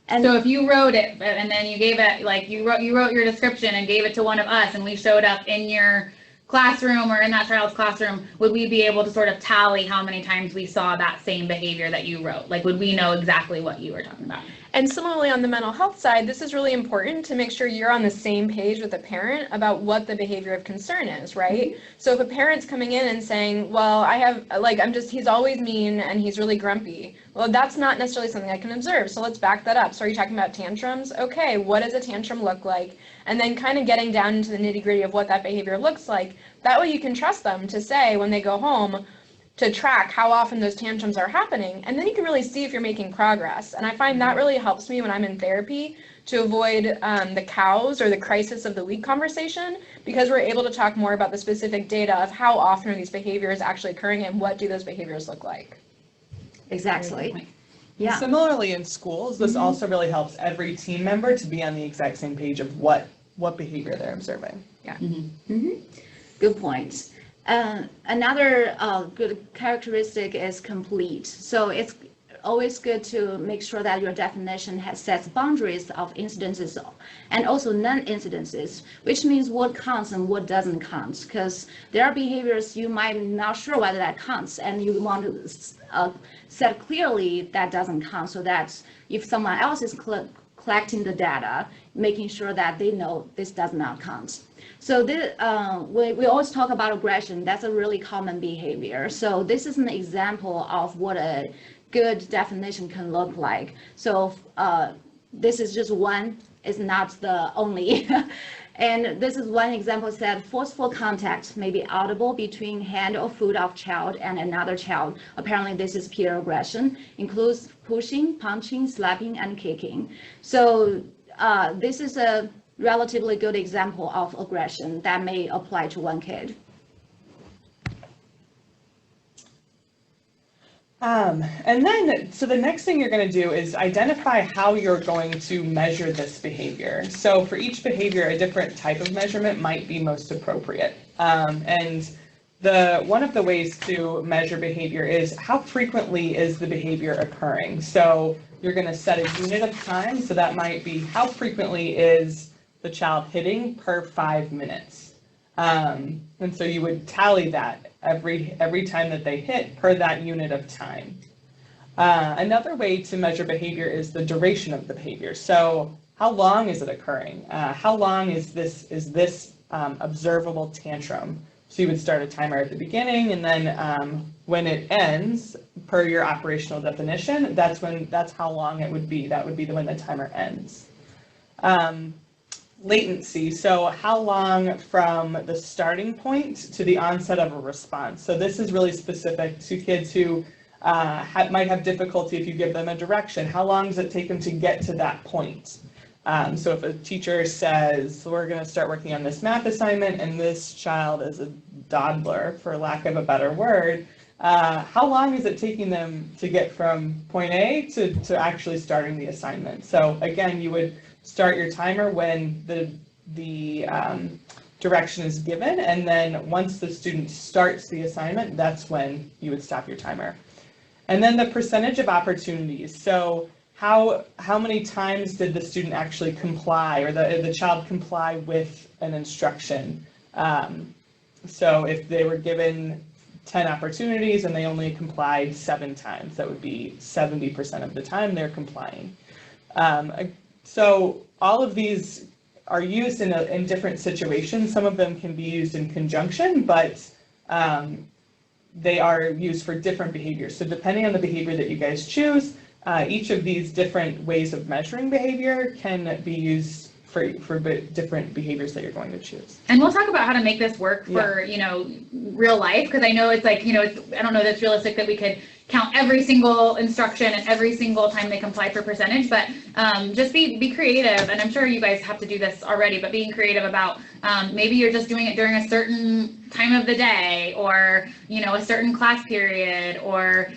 And so if you wrote it and then you gave it, like you wrote your description and gave it to one of us, and we showed up in your classroom or in that child's classroom, would we be able to sort of tally how many times we saw that same behavior that you wrote? Like, would we know exactly what you were talking about? And similarly on the mental health side, this is really important to make sure you're on the same page with the parent about what the behavior of concern is, right? So if a parent's coming in and saying, well, he's always mean and he's really grumpy, well, that's not necessarily something I can observe. So let's back that up. So are you talking about tantrums? Okay, what does a tantrum look like? And then kind of getting down into the nitty-gritty of what that behavior looks like. That way you can trust them to say when they go home, to track how often those tantrums are happening, and then you can really see if you're making progress. And I find that really helps me when I'm in therapy to avoid the cows or the crisis of the week conversation, because we're able to talk more about the specific data of how often are these behaviors actually occurring and what do those behaviors look like. Exactly. Yeah. Similarly in schools, this also really helps every team member to be on the exact same page of what behavior they're observing. Yeah. Good point. Another good characteristic is complete. So it's always good to make sure that your definition sets boundaries of incidences and also non-incidences, which means what counts and what doesn't count. Because there are behaviors you might not sure whether that counts, and you want to set clearly that doesn't count, so that if someone else is collecting the data, making sure that they know this does not count. So we always talk about aggression. That's a really common behavior. So this is an example of what a good definition can look like. So this is just one, it's not the only. And this is one example said, forceful contact may be audible between hand or foot of child and another child. Apparently this is peer aggression, includes pushing, punching, slapping, and kicking. So this is a relatively good example of aggression that may apply to one kid. And then, so the next thing you're going to do is identify how you're going to measure this behavior. So for each behavior, a different type of measurement might be most appropriate. And one of the ways to measure behavior is how frequently is the behavior occurring. So you're going to set a unit of time. So that might be how frequently is the child hitting per 5 minutes. And so you would tally that every time that they hit per that unit of time. Another way to measure behavior is the duration of the behavior. So how long is it occurring? How long is this observable tantrum? So you would start a timer at the beginning, and then when it ends, per your operational definition, that's how long it would be. That would be when the timer ends. Latency, so how long from the starting point to the onset of a response. So this is really specific to kids who might have difficulty if you give them a direction. How long does it take them to get to that point? So if a teacher says, we're going to start working on this math assignment, and this child is a dawdler, for lack of a better word, how long is it taking them to get from point A to actually starting the assignment? So again, you would start your timer when the direction is given, and then once the student starts the assignment, that's when you would stop your timer. And then the percentage of opportunities. So how many times did the student actually comply, or the child comply with an instruction? So if they were given 10 opportunities and they only complied 7 times, that would be 70% of the time they're complying. So all of these are used in different situations. Some of them can be used in conjunction, but they are used for different behaviors. So depending on the behavior that you guys choose, each of these different ways of measuring behavior can be used for different behaviors that you're going to choose. And we'll talk about how to make this work for, real life, because I know it's like, I don't know that's realistic that we could count every single instruction and every single time they comply for percentage, but just be creative. And I'm sure you guys have to do this already, but being creative about maybe you're just doing it during a certain time of the day, or, you know, a certain class period, or,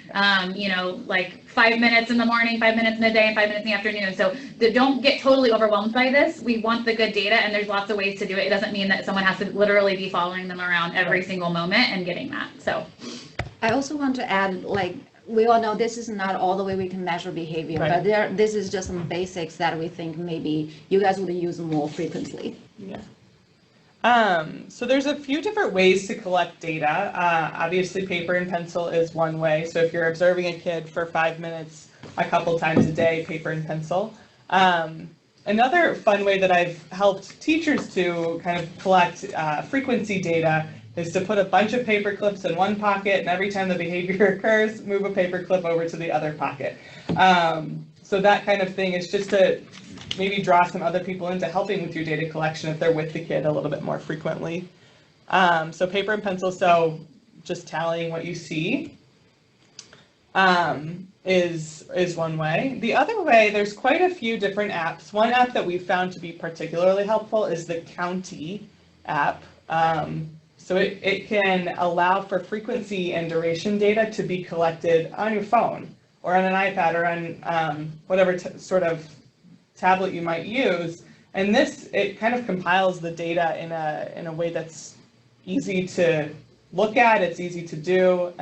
you know, like 5 minutes in the morning, 5 minutes in the day, and 5 minutes in the afternoon. So don't get totally overwhelmed by this. We want the good data, and there's lots of ways to do it. It doesn't mean that someone has to literally be following them around every single moment and getting that. So I also want to add, like, we all know this is not all the way we can measure behavior, Right. but this is just some basics that we think maybe you guys would use more frequently. Yeah. So there's a few different ways to collect data. Obviously, paper and pencil is one way. So if you're observing a kid for 5 minutes a couple times a day, paper and pencil. Another fun way that I've helped teachers to kind of collect frequency data is to put a bunch of paper clips in one pocket, and every time the behavior occurs, move a paper clip over to the other pocket. So that kind of thing is just to maybe draw some other people into helping with your data collection if they're with the kid a little bit more frequently. So paper and pencil, so just tallying what you see is one way. The other way, there's quite a few different apps. One app that we found to be particularly helpful is the County app. So it can allow for frequency and duration data to be collected on your phone or on an iPad or on whatever sort of tablet you might use. And it kind of compiles the data in a way that's easy to look at, it's easy to do,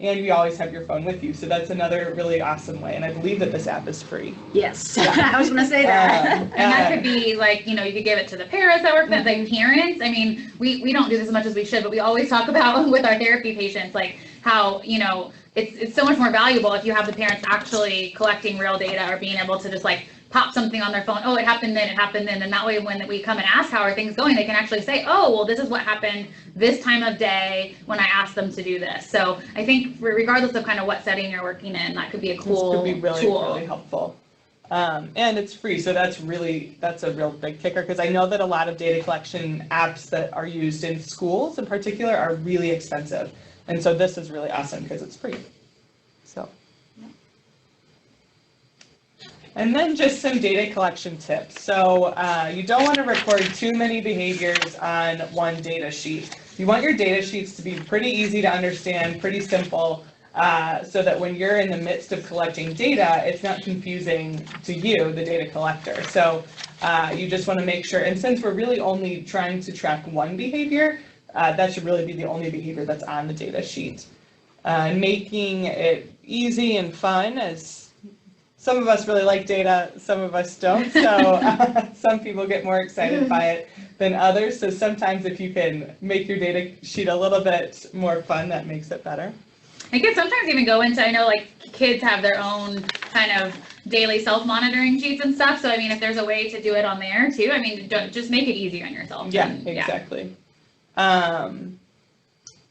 and you always have your phone with you. So that's another really awesome way. And I believe that this app is free. Yes, I was gonna say that. And that could be like, you know, you could give it to the parents that work with, like parents. I mean, we don't do this as much as we should, but we always talk about with our therapy patients, like how, you know, it's so much more valuable if you have the parents actually collecting real data or being able to just like pop something on their phone. Oh, it happened then, and that way when we come and ask how are things going, they can actually say, oh, well, this is what happened this time of day when I asked them to do this. So I think regardless of kind of what setting you're working in, that could be a cool This could be really, tool. really helpful. And it's free, so that's a real big kicker, because I know that a lot of data collection apps that are used in schools in particular are really expensive. And so this is really awesome because it's free. So. And then just some data collection tips. So you don't want to record too many behaviors on one data sheet. You want your data sheets to be pretty easy to understand, pretty simple, so that when you're in the midst of collecting data, it's not confusing to you, the data collector. So you just want to make sure, and since we're really only trying to track one behavior, that should really be the only behavior that's on the data sheet. Making it easy and fun, as some of us really like data, some of us don't. So some people get more excited by it than others. So sometimes if you can make your data sheet a little bit more fun, that makes it better. I could sometimes even go into, I know like kids have their own kind of daily self-monitoring sheets and stuff. So I mean, if there's a way to do it on there too, I mean, just make it easy on yourself. Yeah, exactly. And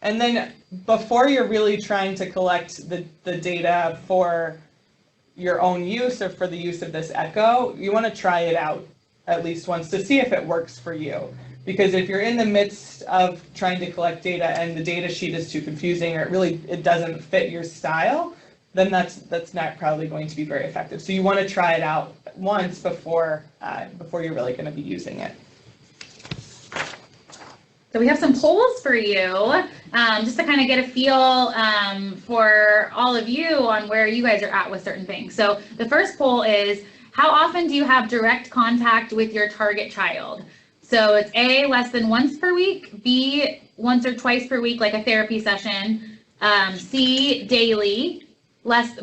then before you're really trying to collect the data for your own use or for the use of this Echo, you want to try it out at least once to see if it works for you. Because if you're in the midst of trying to collect data and the data sheet is too confusing, or it doesn't fit your style, then that's not probably going to be very effective. So you want to try it out once before you're really going to be using it. So we have some polls for you, just to kind of get a feel for all of you on where you guys are at with certain things. So the first poll is, how often do you have direct contact with your target child? So it's A, less than once per week, B, once or twice per week, like a therapy session, C, daily, less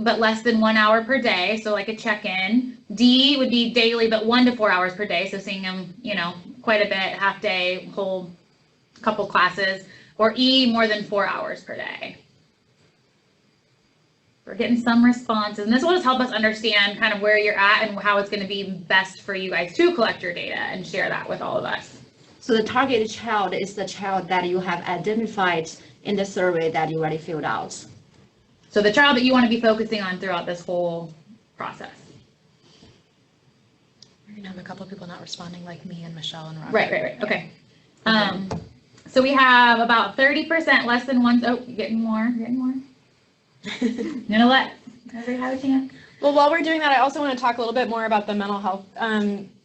than 1 hour per day, so like a check-in. D would be daily, but 1 to 4 hours per day, so seeing them, you know, quite a bit, half day, whole couple classes, or E, more than 4 hours per day. We're getting some responses, and this will just help us understand kind of where you're at and how it's going to be best for you guys to collect your data and share that with all of us. So the targeted child is the child that you have identified in the survey that you already filled out. So the child that you want to be focusing on throughout this whole process. We're going to have a couple of people not responding, like me and Michelle and Robert. Right. Okay. So we have about 30% less than once. Oh, getting more. I'm gonna let everybody have a chance. Well, while we're doing that, I also want to talk a little bit more about the mental health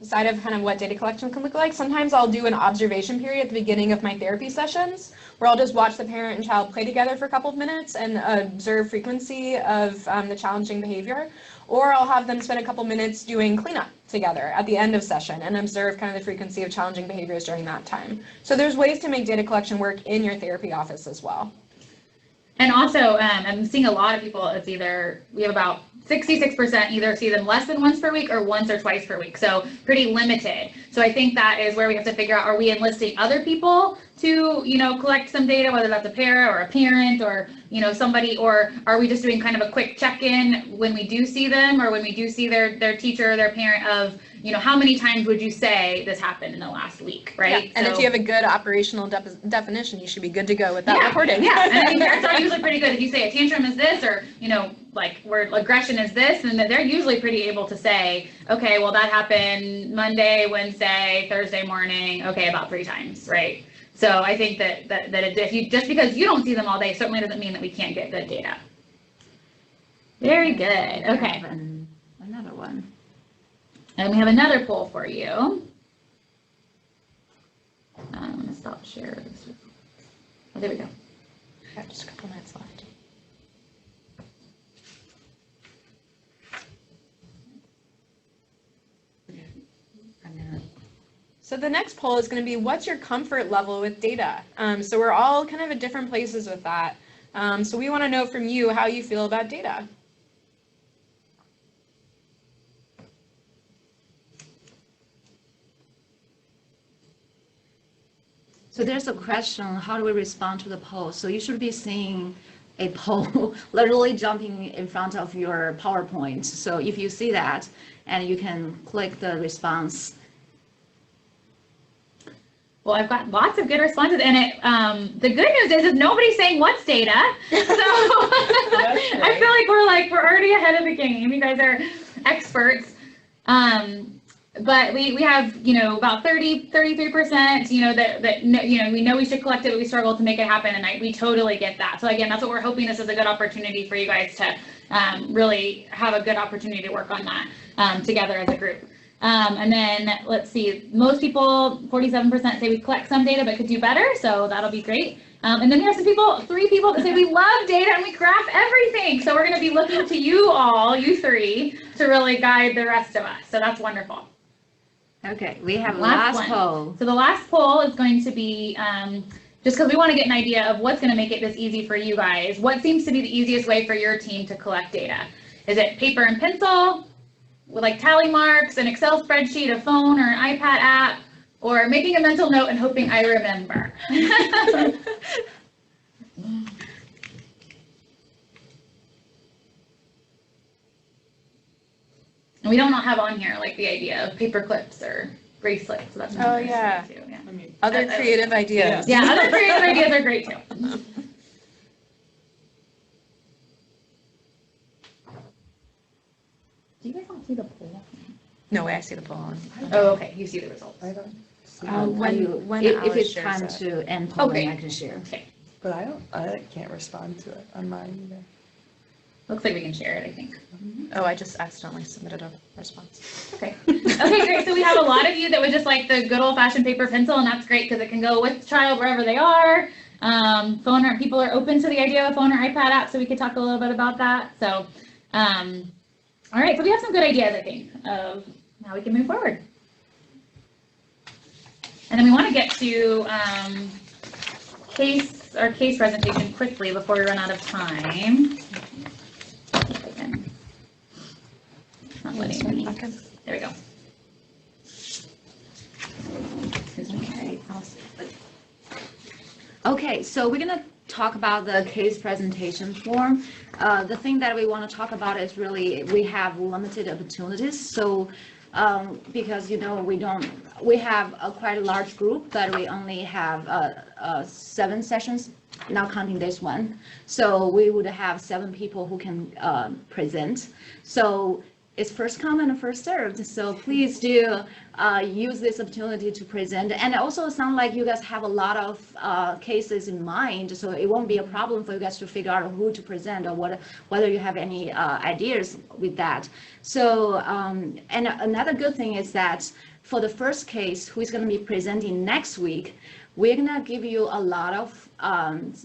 side of kind of what data collection can look like. Sometimes I'll do an observation period at the beginning of my therapy sessions where I'll just watch the parent and child play together for a couple of minutes and observe frequency of the challenging behavior. Or I'll have them spend a couple minutes doing cleanup together at the end of session and observe kind of the frequency of challenging behaviors during that time. So there's ways to make data collection work in your therapy office as well. And also, I'm seeing a lot of people, it's either, we have about 66% either see them less than once per week or once or twice per week. So pretty limited. So I think that is where we have to figure out, are we enlisting other people to, you know, collect some data, whether that's a para or a parent or, you know, somebody, or are we just doing kind of a quick check-in when we do see them or when we do see their teacher or their parent of, you know, how many times would you say this happened in the last week, right? Yeah. And if you have a good operational definition, you should be good to go with that reporting. Yeah, and I mean, parents are usually pretty good. If you say a tantrum is this, or, you know, like where aggression is this, and they're usually pretty able to say, okay, well that happened Monday, Wednesday, Thursday morning, okay, about 3 times, right? So I think that if you, just because you don't see them all day certainly doesn't mean that we can't get good data. Very good, okay. Another one. And we have another poll for you. I'm gonna stop sharing. Oh, there we go. Got just a couple minutes left. So the next poll is going to be, what's your comfort level with data? So we're all kind of at different places with that. So we want to know from you how you feel about data. So there's a question, how do we respond to the poll? So you should be seeing a poll literally jumping in front of your PowerPoint. So if you see that, and you can click the response. Well, I've got lots of good responses, and the good news is nobody's saying what's data. So I feel like we're already ahead of the game. You guys are experts. But we have, you know, about 33%, you know, that you know, we know we should collect it, but we struggle to make it happen, and we totally get that. So again, that's what we're hoping. This is a good opportunity for you guys to really have a good opportunity to work on that together as a group. And then let's see, most people, 47% say we collect some data but could do better, so that'll be great. And then we have some people, 3 people that say we love data and we graph everything. So we're going to be looking to you all, you 3, to really guide the rest of us. So that's wonderful. Okay, we have last poll. So the last poll is going to be, just because we want to get an idea of what's going to make it this easy for you guys. What seems to be the easiest way for your team to collect data? Is it paper and pencil, with like tally marks, an Excel spreadsheet, a phone or an iPad app, or making a mental note and hoping I remember? And we don't have on here like the idea of paper clips or bracelets. So that's Oh yeah. Too, yeah. Other creative ideas. Yeah, other creative ideas are great too. Do you guys not see the poll? No way, I see the poll on. Oh, okay. You see the results. I don't. If it's time to end polling, I can share. Okay. But I can't respond to it on mine either. Looks like we can share it, I think. Oh, I just accidentally submitted a response. Okay. Okay, great. So we have a lot of you that would just like the good old-fashioned paper pencil, and that's great because it can go with the child wherever they are. Phone or people are open to the idea of a phone or iPad app, so we could talk a little bit about that. So, all right. So we have some good ideas, I think, of how we can move forward. And then we want to get to our case presentation quickly before we run out of time. Not letting me. There we go. Okay, so we're gonna talk about the case presentation form. The thing that we want to talk about is really we have limited opportunities. So because you know we have a quite large group, but we only have 7 sessions, not counting this one. So we would have 7 people who can present. So it's first come and first served. So please do use this opportunity to present. And it also sounds like you guys have a lot of cases in mind, so it won't be a problem for you guys to figure out who to present or whether you have any ideas with that. So, and another good thing is that for the first case, who is going to be presenting next week, we're going to give you a lot of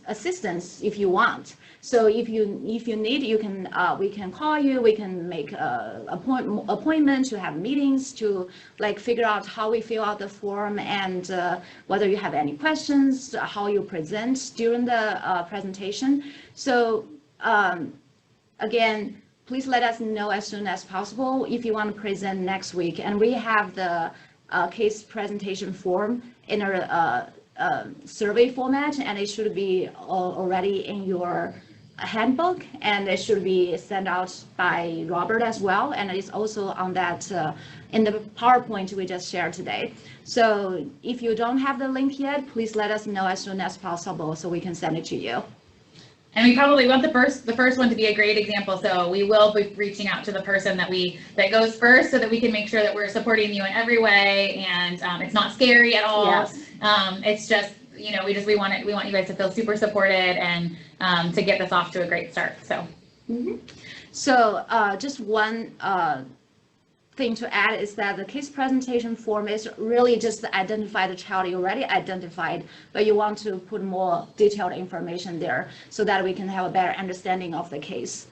assistance if you want. So if you need, you can we can call you, we can make appointment to have meetings to like figure out how we fill out the form and whether you have any questions, how you present during the presentation. So again, please let us know as soon as possible if you want to present next week. And we have the case presentation form in our survey format, and it should be already in your handbook, and it should be sent out by Robert as well, and it's also on that in the PowerPoint we just shared today. So if you don't have the link yet, please let us know as soon as possible so we can send it to you. And we probably want the first one to be a great example. So we will be reaching out to the person that goes first so that we can make sure that we're supporting you in every way, and it's not scary at all. Yes. It's just, you know, we want you guys to feel super supported and to get this off to a great start. So. Mm-hmm. So just one thing to add is that the case presentation form is really just to identify the child you already identified, but you want to put more detailed information there so that we can have a better understanding of the case.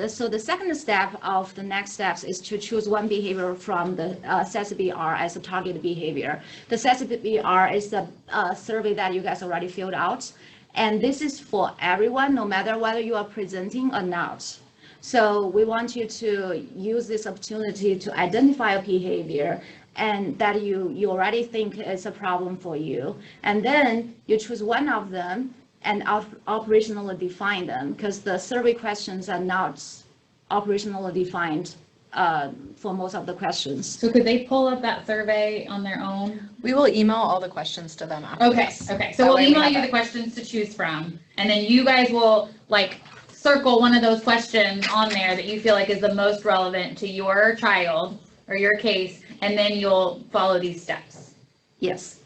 So the second step of the next steps is to choose one behavior from the SESBR as a target behavior. The SESBR is the survey that you guys already filled out, and this is for everyone, no matter whether you are presenting or not. So we want you to use this opportunity to identify a behavior and that you already think is a problem for you. And then you choose one of them and operationally define them, because the survey questions are not operationally defined for most of the questions. So could they pull up that survey on their own? We will email all the questions to them after this. Okay. So we'll email you the questions to choose from, and then you guys will like circle one of those questions on there that you feel like is the most relevant to your child or your case, and then you'll follow these steps. Yes.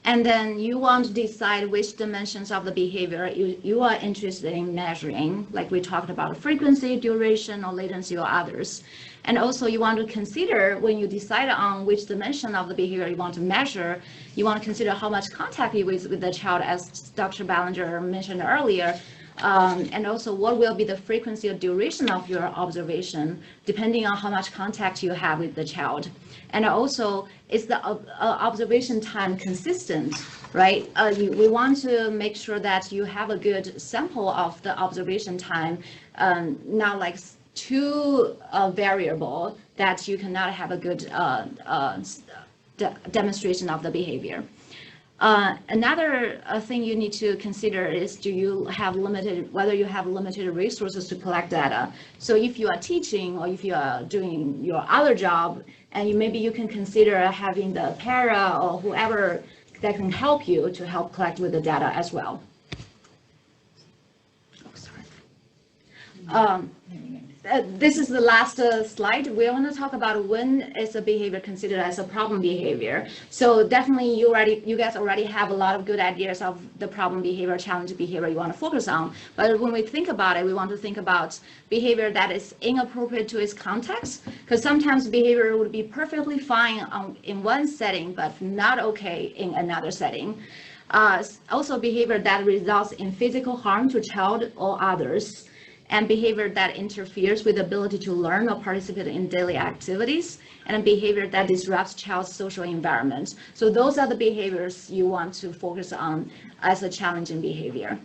And then you want to decide which dimensions of the behavior you are interested in measuring, like we talked about frequency, duration, or latency, or others. And also you want to consider, when you decide on which dimension of the behavior you want to measure, you want to consider how much contact you with the child, as Dr. Bellinger mentioned earlier. And also what will be the frequency or duration of your observation, depending on how much contact you have with the child. And also, is the observation time consistent, right? We want to make sure that you have a good sample of the observation time, not like too variable that you cannot have a good demonstration of the behavior. Another thing you need to consider is whether you have limited resources to collect data. So if you are teaching or if you are doing your other job, and maybe you can consider having the para or whoever that can help you to help collect with the data as well. This is the last slide. We want to talk about when is a behavior considered as a problem behavior. So definitely you guys already have a lot of good ideas of the problem behavior, challenge behavior you want to focus on. But when we think about it, we want to think about behavior that is inappropriate to its context, because sometimes behavior would be perfectly fine in one setting, but not okay in another setting. Also behavior that results in physical harm to child or others, and behavior that interferes with the ability to learn or participate in daily activities, and a behavior that disrupts child's social environment. So those are the behaviors you want to focus on as a challenging behavior.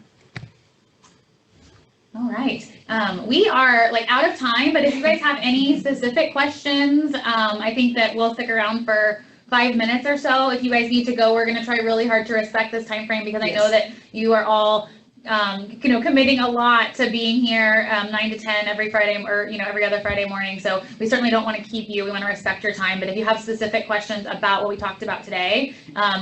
All right, we are like out of time, but if you guys have any specific questions, I think that we'll stick around for 5 minutes or so. If you guys need to go, we're gonna try really hard to respect this time frame, because I know that you are all committing a lot to being here 9 to 10 every Friday, or every other Friday morning. So we certainly don't want to keep you. We want to respect your time. But if you have specific questions about what we talked about today,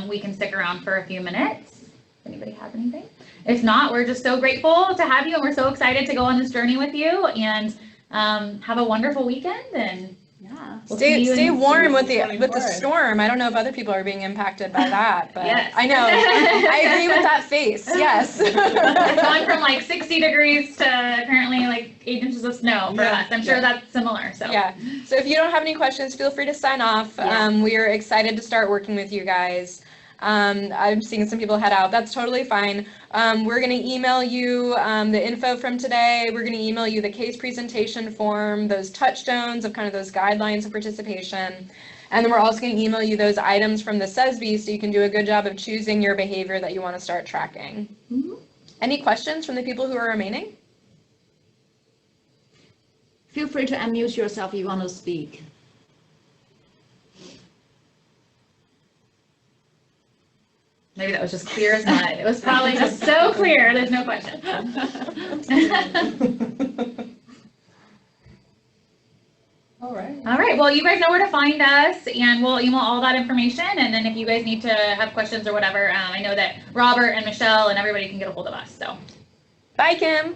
we can stick around for a few minutes. Anybody have anything? If not, we're just so grateful to have you, and we're so excited to go on this journey with you. And Have a wonderful weekend, and yeah, we'll see you Stay in- warm with the storm. I don't know if other people are being impacted by that, but Yes. I know. I agree with that face. Yes. It's gone from like 60 degrees to apparently like 8 inches of snow for us. I'm sure that's similar. So yeah. So if you don't have any questions, feel free to sign off. We are excited to start working with you guys. I'm seeing some people head out. That's totally fine. We're going to email you the info from today. We're going to email you the case presentation form, those touchstones of kind of those guidelines of participation. And then we're also going to email you those items from the SESB so you can do a good job of choosing your behavior that you want to start tracking. Any questions from the people who are remaining? Feel free to unmute yourself if you want to speak. maybe that was just clear as mud. It was probably just so clear. There's no question. All right. All right. Well, you guys know where to find us, and we'll email all that information. And then if you guys need to have questions or whatever, I know that Robert and Michelle and everybody can get a hold of us. So, bye, Kim.